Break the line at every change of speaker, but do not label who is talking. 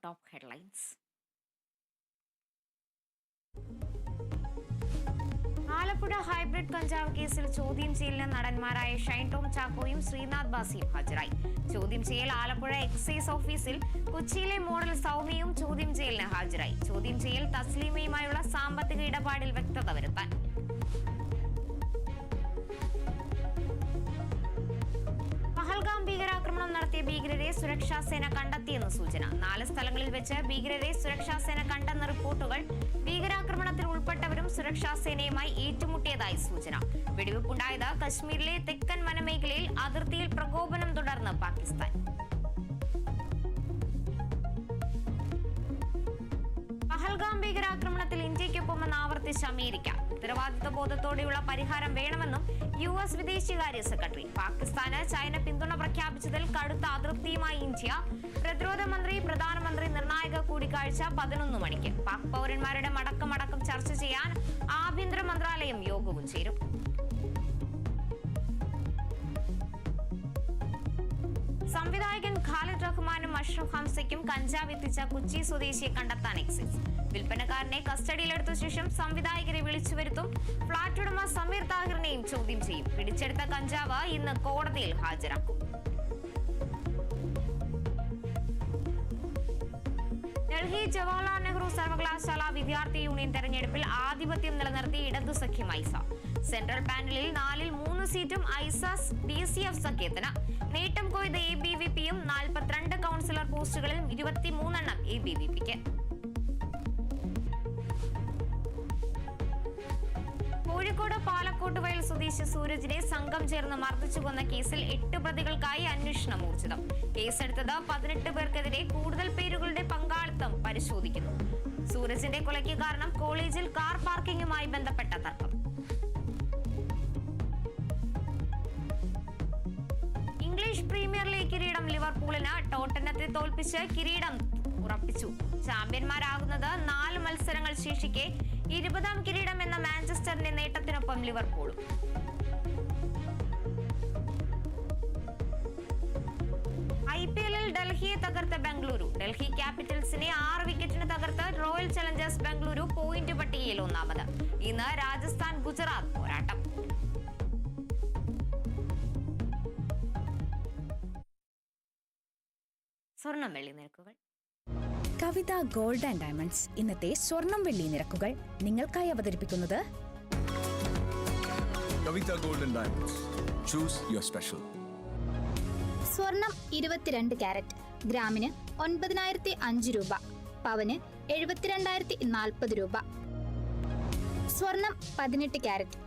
Top headlines. Alappuzha hybrid കഞ്ചാവ് കേസിൽ ചോദ്യം ചെയ്യലിന് നടന്മാരായ ഷൈൻ ടോം ചാക്കോയും ശ്രീനാഥ് ബാസിയും ഹാജരായി. ചോദ്യം ചെയ്യൽ ആലപ്പുഴ എക്സൈസ് ഓഫീസിൽ. കൊച്ചിയിലെ മോഡൽ സൗമ്യയും ചോദ്യം ചെയ്യലിന് ഹാജരായി. ചോദ്യം ചെയ്യൽ തസ്ലീമയുമായുള്ള സാമ്പത്തിക ഇടപാടിൽ വ്യക്തത വരുത്താൻ. പഹൽഗാം ഭീകരാക്രമണം നടത്തിയ ഭീകരരെ സുരക്ഷാ സേന കണ്ടെത്തിയെന്ന് സൂചന. 4 സ്ഥലങ്ങളിൽ വെച്ച് ഭീകരരെ സുരക്ഷാ സേന കണ്ടെന്ന റിപ്പോർട്ടുകൾ. ഭീകരാക്രമണത്തിൽ ഉൾപ്പെട്ടവരും സുരക്ഷാ സേനയുമായി ഏറ്റുമുട്ടിയതായി സൂചന. വെടിവെപ്പുണ്ടായത് കശ്മീരിലെ തെക്കൻ വനമേഖലയിൽ. അതിർത്തിയിൽ പ്രകോപനം തുടർന്ന് പാകിസ്ഥാൻ. പഹൽഗാം ഭീകരാക്രമണത്തിൽ ഇന്ത്യയ്ക്കൊപ്പമെന്ന് ആവർത്തിച്ച അമേരിക്ക. ഉത്തരവാദിത്വ ബോധത്തോടെയുള്ള പരിഹാരം വേണമെന്നും US വിദേശകാര്യ സെക്രട്ടറി. പാകിസ്ഥാന് ചൈന പിന്തുണ പ്രഖ്യാപിച്ചതിൽ കടുത്ത അതൃപ്തിയുമായി ഇന്ത്യ. പ്രതിരോധ മന്ത്രി പ്രധാനമന്ത്രി നിർണായക കൂടിക്കാഴ്ച 11 മണിക്ക്. പാക് പൗരന്മാരുടെ മടക്കം ചർച്ച ചെയ്യാൻ ആഭ്യന്തര മന്ത്രാലയം യോഗവും ചേരും. സംവിധായകൻ ഖാലിദ് റഹ്മാനും അഷ്റഫ് ഹംസയ്ക്കും കഞ്ചാവ് എത്തിച്ച കൊച്ചി സ്വദേശിയെ കണ്ടെത്താൻ എക്സൈസ്. വിൽപ്പനക്കാരനെ കസ്റ്റഡിയിലെടുത്ത ശേഷം സംവിധായകരെ വിളിച്ചു വരുത്തും. ഫ്ളാറ്റ് ഉടമ സമീർ താഹിറിനെയും ചോദ്യം ചെയ്യും. പിടിച്ചെടുത്ത കഞ്ചാവ് ഇന്ന് കോടതിയിൽ ഹാജരാക്കും. ഡൽഹി ജവഹർലാൽ നെഹ്റു സർവകലാശാല വിദ്യാർത്ഥി യൂണിയൻ തെരഞ്ഞെടുപ്പിൽ ആധിപത്യം നിലനിർത്തി ഇടതു സഖ്യം ഐസ. സെൻട്രൽ പാനലിൽ 4-ൽ 3 സീറ്റും ഐസ DCF സഖ്യത്തിന്. നേട്ടം കൊയ്ത് ABVPയും. 42 കൗൺസിലർ പോസ്റ്റുകളിൽ 23 ABVPക്ക്. കോഴിക്കോട് പാലക്കോട്ട് വയൽ സ്വദേശി സൂരജിനെ സംഘം ചേർന്ന് മർദ്ദിച്ചു കൊന്ന കേസിൽ 8 പ്രതികൾക്കായി അന്വേഷണം ഊർജിതം. കേസെടുത്തത് 18 പേർക്കെതിരെ. കൂടുതൽ പേരുകളുടെ പങ്കാളിത്തം പരിശോധിക്കുന്നു. സൂരജിന്റെ കൊലയ്ക്ക് കാരണം കോളേജിൽ കാർ പാർക്കിംഗുമായി ബന്ധപ്പെട്ട തർക്കം. ഇംഗ്ലീഷ് പ്രീമിയർ ലീഗ് കിരീടം ലിവർപൂളിന്. ടോട്ടനത്തെ തോൽപ്പിച്ച് കിരീടം ഉറപ്പിച്ചു. ചാമ്പ്യന്മാരാകുന്നത് 4 മത്സരങ്ങൾ ശേഷിക്കെ. 20ാം കിരീടം എന്ന മാഞ്ചസ്റ്ററിന്റെ നേട്ടത്തിനൊപ്പം ലിവർപൂളും. IPLൽ ഡൽഹിയെ തകർത്ത ബംഗളൂരു. ഡൽഹി ക്യാപിറ്റൽസിനെ 6 വിക്കറ്റിന് തകർത്ത് റോയൽ ചലഞ്ചേഴ്സ് ബംഗളൂരു പോയിന്റ് പട്ടികയിൽ 1ാമത്. ഇന്ന് രാജസ്ഥാൻ ഗുജറാത്ത് പോരാട്ടം. സ്വർണം വെള്ളി നിരക്കുകൾ.
കവിത ഗോൾഡ് ആൻഡ് ഡയമണ്ട്സ് ഇന്നത്തെ സ്വർണം വെള്ളി നിരക്കുകൾ നിങ്ങൾക്കായി അവതരിപ്പിക്കുന്നത്
Kavitha gold and diamonds. Choose your special.
സ്വർണം 22 കാരറ്റ് ഗ്രാമിന് 9,005 രൂപ. പവന് 72,040 രൂപ. സ്വർണം 18 കാരറ്റ്